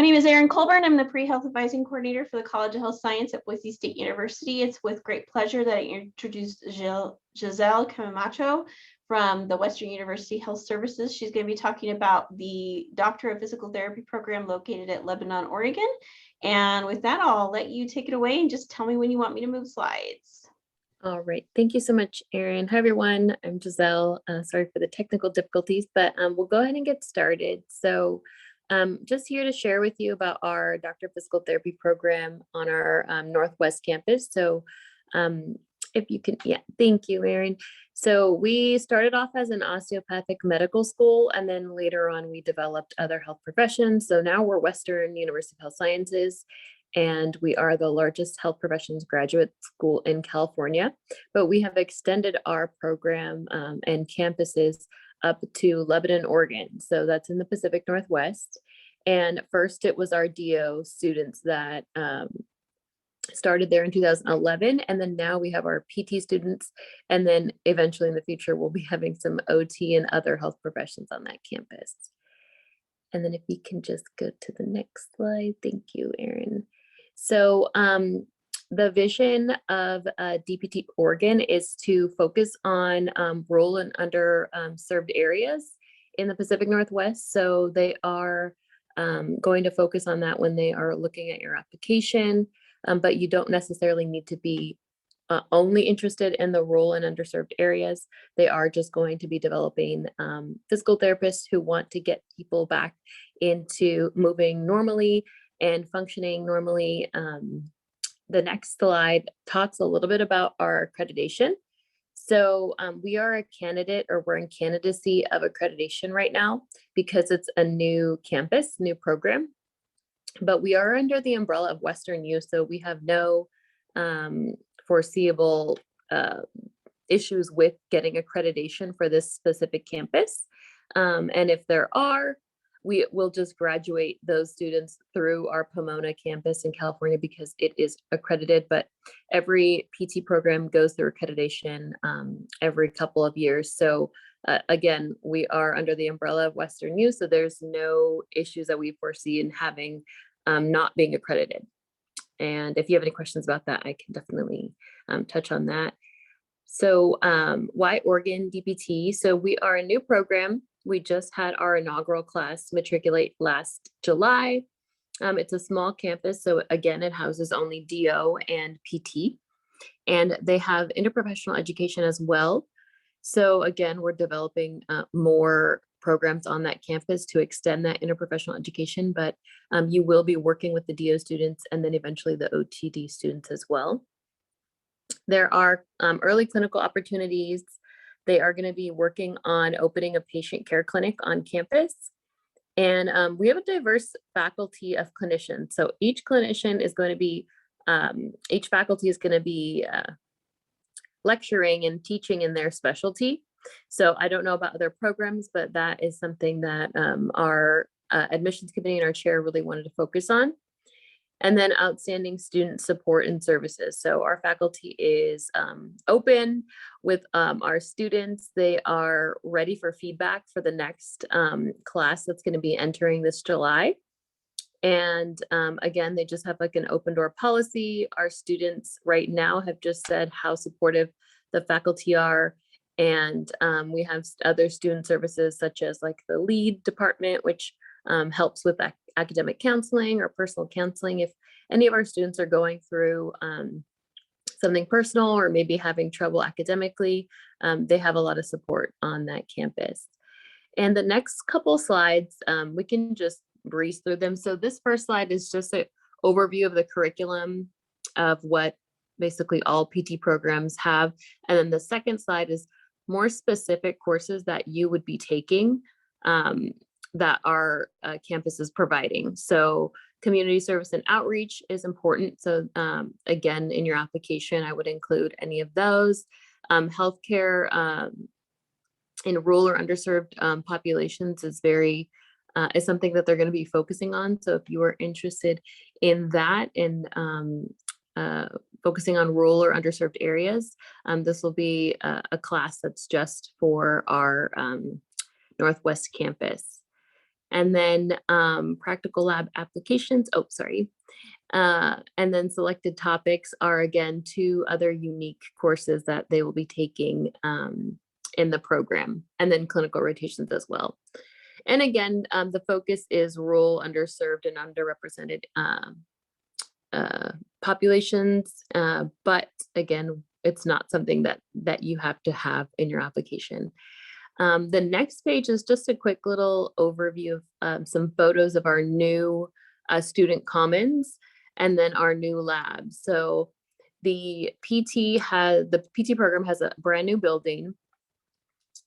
My name is Erin Colburn. I'm the Pre-Health Advising Coordinator for the College of Health Science at Boise State University. It's with great pleasure that I introduce Giselle Camacho from the Western University Health Services. She's going to be talking about the Doctor of Physical Therapy program located at Lebanon, Oregon. And with that, I'll let you take it away and just tell me when you want me to move slides. All right. Thank you so much, Erin. Hi, everyone. I'm Giselle. Sorry for the technical difficulties, but we'll go ahead and get started. So just here to share with you about our Doctor of Physical Therapy program on our Northwest campus. So if you can, yeah, thank you, Erin. So we started off as an osteopathic medical school, and then later on we developed other health professions. So now we're Western University of Health Sciences, and we are the largest health professions graduate school in California. But we have extended our program and campuses up to Lebanon, Oregon. So that's in the Pacific Northwest. And first it was our DO students that started there in 2011. And then now we have our PT students. And then eventually in the future, we'll be having some OT and other health professions on that campus. And then if you can just go to the next slide. Thank you, Erin. So the vision of DPT Oregon is to focus on rural and underserved areas in the Pacific Northwest. So they are going to focus on that when they are looking at your application, but you don't necessarily need to be only interested in the rural and underserved areas. They are just going to be developing physical therapists who want to get people back into moving normally and functioning normally. The next slide talks a little bit about our accreditation. So we are a candidate, or we're in candidacy of accreditation right now because it's a new campus, new program, but we are under the umbrella of Western U. So we have no foreseeable issues with getting accreditation for this specific campus. And if there are, we will just graduate those students through our Pomona campus in California because it is accredited, but every PT program goes through accreditation every couple of years. So again, we are under the umbrella of Western U, so there's no issues that we foresee in having not being accredited. And if you have any questions about that, I can definitely touch on that. So why Oregon DPT? So we are a new program. We just had our inaugural class matriculate last July. It's a small campus. So again, it houses only DO and PT, and they have interprofessional education as well. So again, we're developing more programs on that campus to extend that interprofessional education, but you will be working with the DO students and then eventually the OTD students as well. There are early clinical opportunities. They are going to be working on opening a patient care clinic on campus. And we have a diverse faculty of clinicians. So each clinician is going to be, each faculty is going to be lecturing and teaching in their specialty. So I don't know about other programs, but that is something that our admissions committee and our chair really wanted to focus on. And then outstanding student support and services. So our faculty is open with our students. They are ready for feedback for the next class that's going to be entering this July. And again, they just have like an open door policy. Our students right now have just said how supportive the faculty are. And we have other student services such as like the lead department, which helps with academic counseling or personal counseling. If any of our students are going through something personal or maybe having trouble academically, they have a lot of support on that campus. And the next couple slides, we can just breeze through them. So this first slide is just an overview of the curriculum of what basically all PT programs have. And then the second slide is more specific courses that you would be taking that our campus is providing. So community service and outreach is important. So again, in your application, I would include any of those. Healthcare in rural or underserved populations is something that they're going to be focusing on. So if you are interested in that and focusing on rural or underserved areas, this will be a class that's just for our Northwest campus. And then practical lab applications. Oh, sorry. And then selected topics are again 2 other unique courses that they will be taking in the program, and then clinical rotations as well. And again, the focus is rural, underserved, and underrepresented populations. But again, it's not something that you have to have in your application. The next page is just a quick little overview of some photos of our new student commons and then our new labs. So the PT program has a brand new building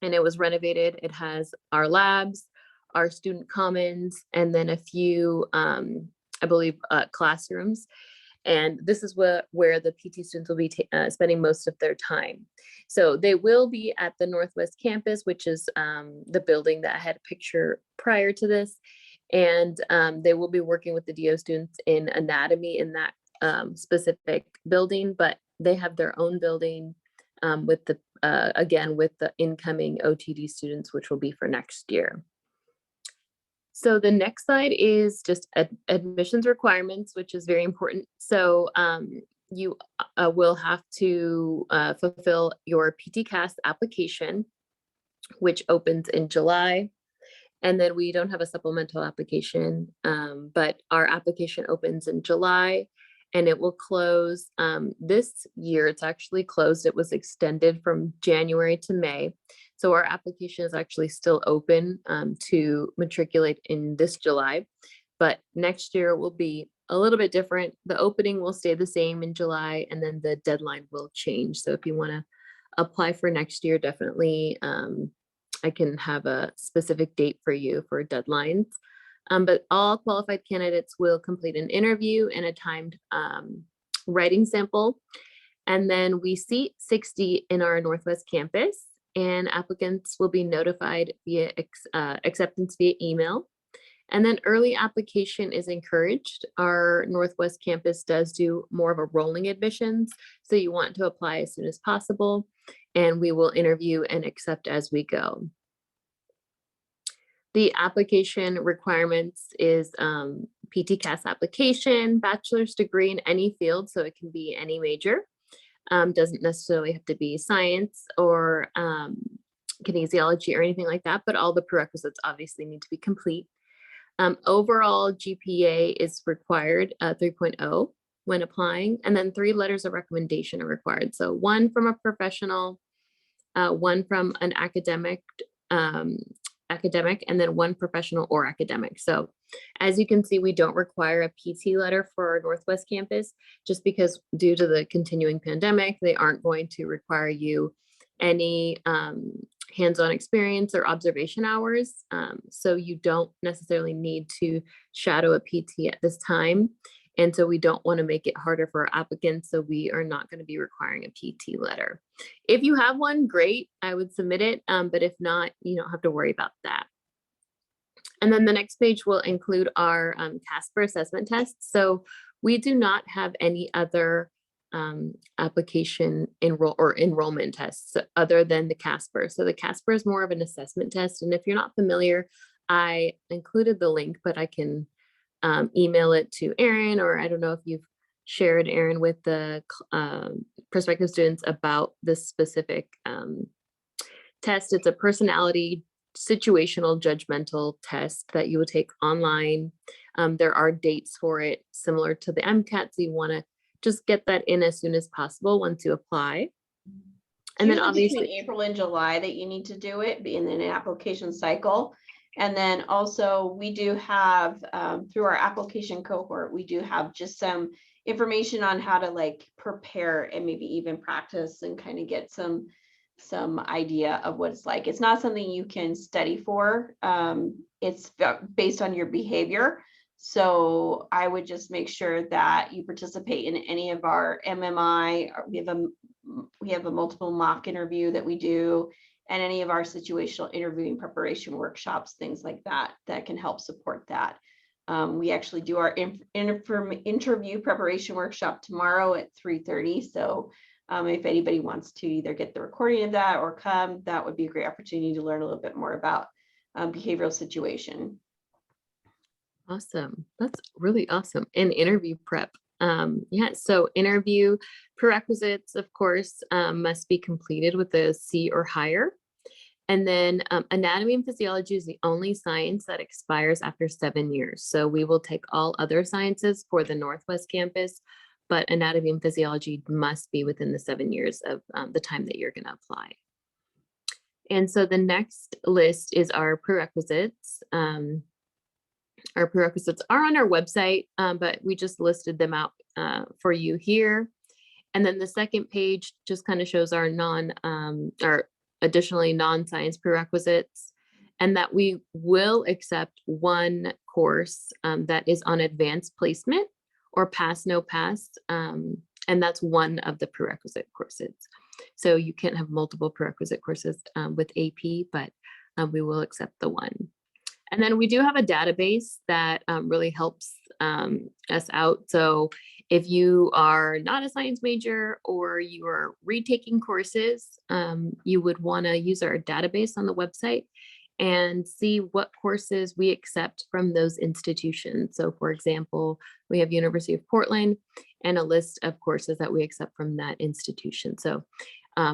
and it was renovated. It has our labs, our student commons, and then a few, I believe, classrooms. And this is where the PT students will be spending most of their time. So they will be at the Northwest campus, which is the building that I had a picture prior to this. And they will be working with the DO students in anatomy in that specific building, but they have their own building with the, again, with the incoming OTD students, which will be for next year. So the next slide is just admissions requirements, which is very important. So you will have to fulfill your PT-CAS application, which opens in July. And then we don't have a supplemental application, but our application opens in July and it will close this year. It's actually closed. It was extended from January to May. So our application is actually still open to matriculate in this July, but next year will be a little bit different. The opening will stay the same in July and then the deadline will change. So if you want to apply for next year, definitely I can have a specific date for you for deadlines. But all qualified candidates will complete an interview and a timed writing sample. And then we seat 60 in our Northwest campus, and applicants will be notified via acceptance via email. And then early application is encouraged. Our Northwest campus does do more of a rolling admissions, so you want to apply as soon as possible, and we will interview and accept as we go. The application requirements is PT-CAS application, bachelor's degree in any field, so it can be any major. Doesn't necessarily have to be science or kinesiology or anything like that, but all the prerequisites obviously need to be complete. Overall GPA is required 3.0 when applying, and then 3 letters of recommendation are required. So 1 from a professional, 1 from an academic, and then 1 professional or academic. So as you can see, we don't require a PT letter for our Northwest campus, just because due to the continuing pandemic, they aren't going to require you any hands-on experience or observation hours. So you don't necessarily need to shadow a PT at this time. And so we don't want to make it harder for our applicants. So we are not going to be requiring a PT letter. If you have one, great, I would submit it. But if not, you don't have to worry about that. And then the next page will include our CASPER assessment tests. So we do not have any other application enrollment tests other than the CASPER. So the CASPER is more of an assessment test. And if you're not familiar, I included the link, but I can email it to Erin, or I don't know if you've shared, Erin, with the prospective students about this specific test. It's a personality situational judgmental test that you will take online. There are dates for it similar to the MCAT, so you want to just get that in as soon as possible once you apply. And then obviously between April and July that you need to do it, being in an application cycle. And then also we do have through our application cohort, we do have just some information on how to like prepare and maybe even practice and kind of get some idea of what it's like. It's not something you can study for. It's based on your behavior. So I would just make sure that you participate in any of our MMI. We have a multiple mock interview that we do, and any of our situational interviewing preparation workshops, things like that, that can help support that. We actually do our interview preparation workshop tomorrow at 3:30. So if anybody wants to either get the recording of that or come, that would be a great opportunity to learn a little bit more about behavioral situation. Awesome. That's really awesome. And interview prep. Yeah, so interview prerequisites, of course, must be completed with a C or higher. And then anatomy and physiology is the only science that expires after 7 years. So we will take all other sciences for the Northwest campus, but anatomy and physiology must be within the 7 years of the time that you're going to apply. And so the next list is our prerequisites. Our prerequisites are on our website, but we just listed them out for you here. And then the second page just kind of shows our additionally non-science prerequisites, and that we will accept one course that is on advanced placement or pass no pass. And that's one of the prerequisite courses. So you can't have multiple prerequisite courses with AP, but we will accept the one. And then we do have a database that really helps us out. So if you are not a science major or you are retaking courses, you would want to use our database on the website and see what courses we accept from those institutions. So for example, we have University of Portland and a list of courses that we accept from that institution. So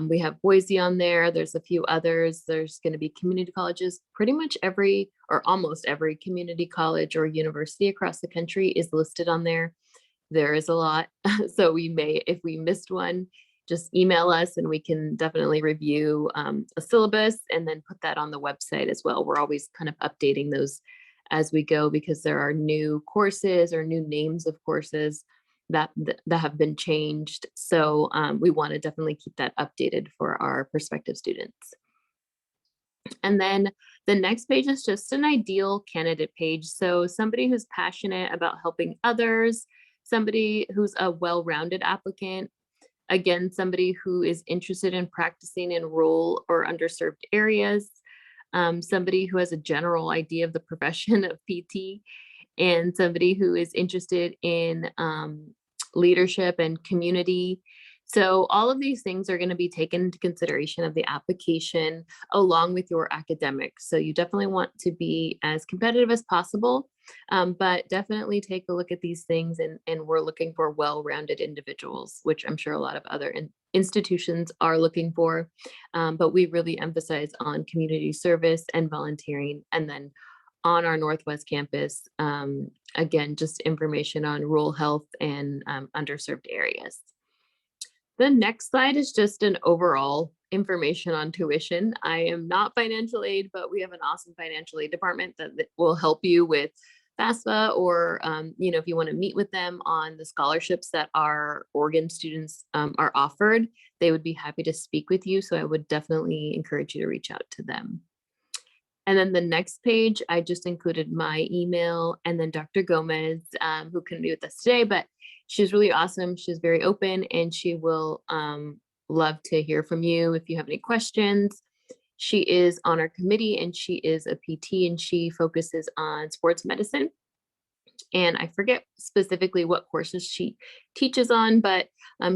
we have Boise on there. There's a few others. There's going to be community colleges. Pretty much every or almost every community college or university across the country is listed on there. There is a lot. So we may, if we missed one, just email us and we can definitely review a syllabus and then put that on the website as well. We're always kind of updating those as we go because there are new courses or new names of courses that have been changed. So we want to definitely keep that updated for our prospective students. And then the next page is just an ideal candidate page. So somebody who's passionate about helping others, somebody who's a well-rounded applicant, again, somebody who is interested in practicing in rural or underserved areas, somebody who has a general idea of the profession of PT, and somebody who is interested in leadership and community. So all of these things are going to be taken into consideration of the application along with your academics. So you definitely want to be as competitive as possible, but definitely take a look at these things, and we're looking for well-rounded individuals, which I'm sure a lot of other institutions are looking for, but we really emphasize on community service and volunteering. And then on our Northwest campus, again, just information on rural health and underserved areas. The next slide is just an overall information on tuition. I am not financial aid, but we have an awesome financial aid department that will help you with FAFSA, or if you want to meet with them on the scholarships that our Oregon students are offered, they would be happy to speak with you. So I would definitely encourage you to reach out to them. And then the next page, I just included my email, and then Dr. Gomez, who couldn't be with us today, but she's really awesome. She's very open, and she will love to hear from you if you have any questions. She is on our committee, and she is a PT, and she focuses on sports medicine. And I forget specifically what courses she teaches on, but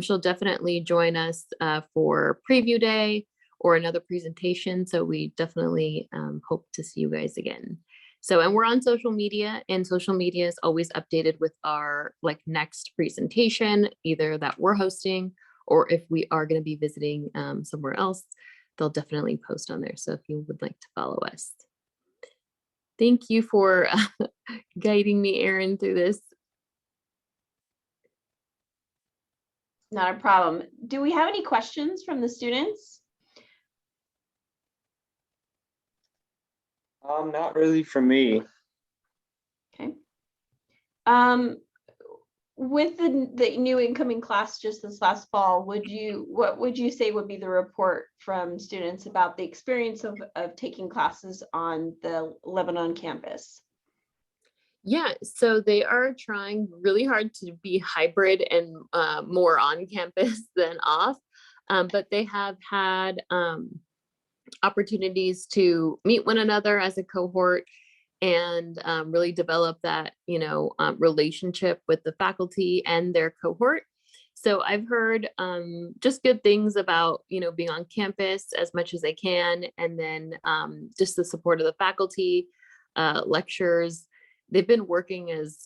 she'll definitely join us for preview day or another presentation. So we definitely hope to see you guys again. So, and we're on social media, and social media is always updated with our next presentation, either that we're hosting, or if we are going to be visiting somewhere else, they'll definitely post on there. So if you would like to follow us. Thank you for guiding me, Erin, through this. Not a problem. Do we have any questions from the students? Not really for me. Okay. With the new incoming class just this last fall, what would you say would be the report from students about the experience of taking classes on the Lebanon campus? Yeah, so they are trying really hard to be hybrid and more on campus than off, but they have had opportunities to meet one another as a cohort and really develop that, relationship with the faculty and their cohort. So I've heard just good things about, being on campus as much as they can, and then just the support of the faculty, lectures, they've been working as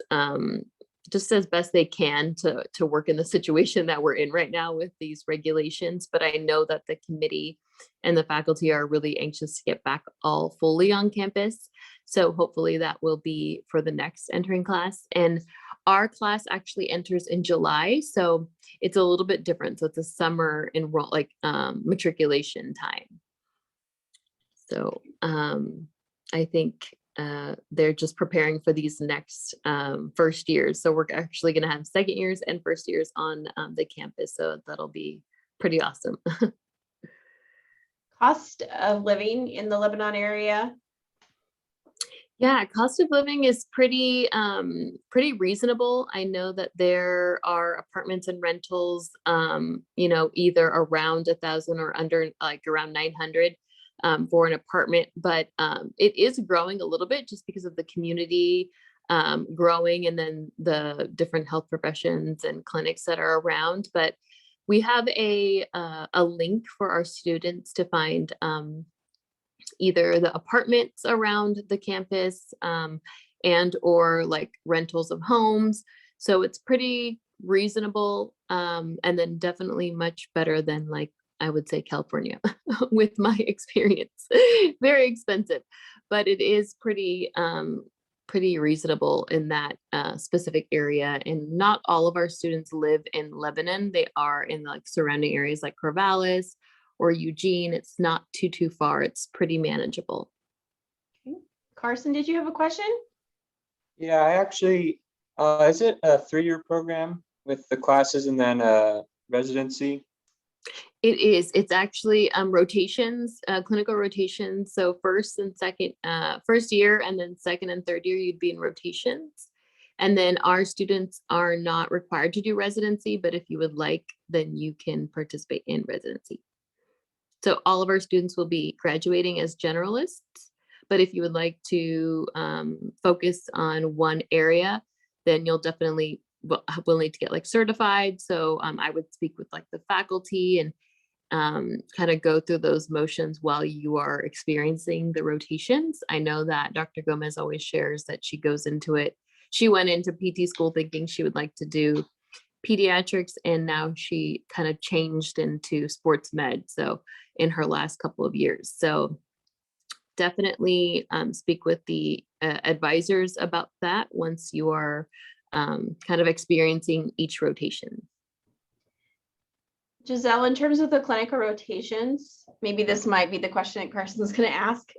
just as best they can to work in the situation that we're in right now with these regulations. But I know that the committee and the faculty are really anxious to get back all fully on campus. So hopefully that will be for the next entering class. And our class actually enters in July, so it's a little bit different. So it's a summer matriculation time. So I think they're just preparing for these next first years. So we're actually going to have second years and first years on the campus. So that'll be pretty awesome. Cost of living in the Lebanon area? Yeah, cost of living is pretty reasonable. I know that there are apartments and rentals, either around 1,000 or under, like around 900 for an apartment, but it is growing a little bit just because of the community growing, and then the different health professions and clinics that are around. But we have a link for our students to find either the apartments around the campus and or like rentals of homes. So it's pretty reasonable, and then definitely much better than, like, I would say, California with my experience. Very expensive, but it is pretty reasonable in that specific area. And not all of our students live in Lebanon. They are in like surrounding areas like Corvallis or Eugene. It's not too far. It's pretty manageable. Okay. Carson, did you have a question? Yeah, I actually, is it a 3-year program with the classes and then residency? It is. It's actually rotations, clinical rotations. So first year, and then second and third year, you'd be in rotations. And then our students are not required to do residency, but if you would like, then you can participate in residency. So all of our students will be graduating as generalists, but if you would like to focus on one area, then you'll definitely will need to get like certified. So I would speak with like the faculty and kind of go through those motions while you are experiencing the rotations. I know that Dr. Gomez always shares that she goes into it. She went into PT school thinking she would like to do pediatrics, and now she kind of changed into sports med. So in her last couple of years. So definitely speak with the advisors about that once you are kind of experiencing each rotation. Giselle, in terms of the clinical rotations, maybe this might be the question that Carson's going to ask.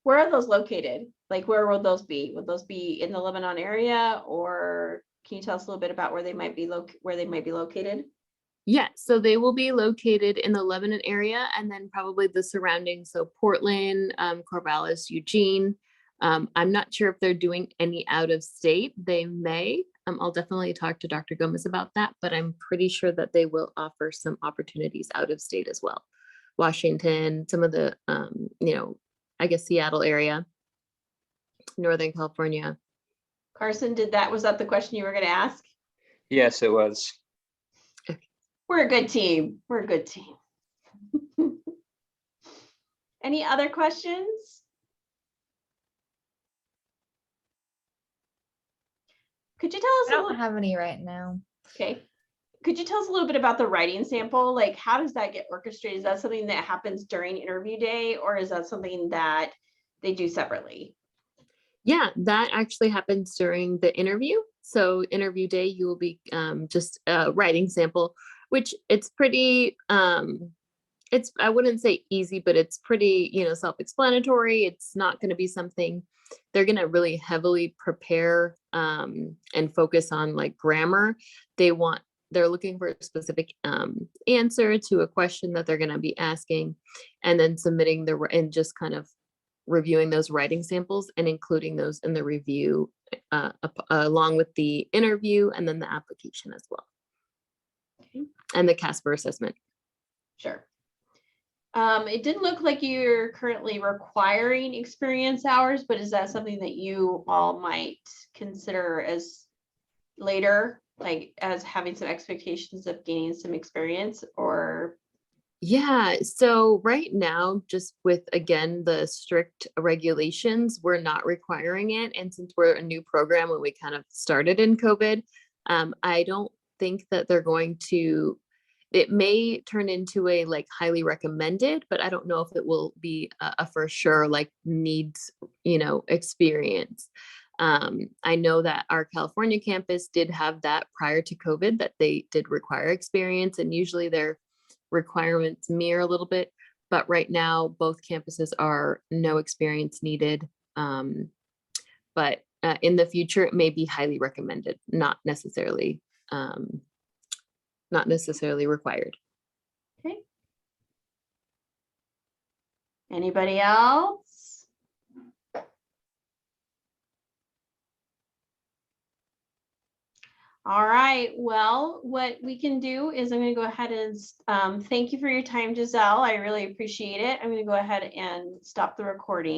Where are those located? Like, where will those be? Would those be in the Lebanon area, or can you tell us a little bit about where they might be located? Yeah, so they will be located in the Lebanon area, and then probably the surroundings. So Portland, Corvallis, Eugene. I'm not sure if they're doing any out of state. They may. I'll definitely talk to Dr. Gomez about that, but I'm pretty sure that they will offer some opportunities out of state as well. Washington, some of the, I guess Seattle area, Northern California. Carson, was that the question you were going to ask? Yes, it was. We're a good team. We're a good team. Any other questions? Could you tell us? I don't have any right now. Okay. Could you tell us a little bit about the writing sample? Like, how does that get orchestrated? Is that something that happens during interview day, or is that something that they do separately? Yeah, that actually happens during the interview. So interview day, you will be just a writing sample, which it's pretty, I wouldn't say easy, but it's pretty, self-explanatory. It's not going to be something they're going to really heavily prepare and focus on like grammar. They're looking for a specific answer to a question that they're going to be asking, and then submitting and just kind of reviewing those writing samples and including those in the review along with the interview and then the application as well. Okay. And the CASPER assessment. Sure. It didn't look like you're currently requiring experience hours, but is that something that you all might consider as later, like as having some expectations of gaining some experience? Or Yeah, so right now, just with, again, the strict regulations, we're not requiring it. And since we're a new program and we kind of started in COVID, I don't think that they're going to, it may turn into a like highly recommended, but I don't know if it will be a for sure like needs, experience. I know that our California campus did have that prior to COVID, that they did require experience, and usually their requirements mirror a little bit. But right now, both campuses are no experience needed. But in the future, it may be highly recommended, um, not necessarily required. Okay. Anybody else? All right, well, what we can do is I'm going to go ahead and thank you for your time, Giselle. I really appreciate it. I'm going to go ahead and stop the recording.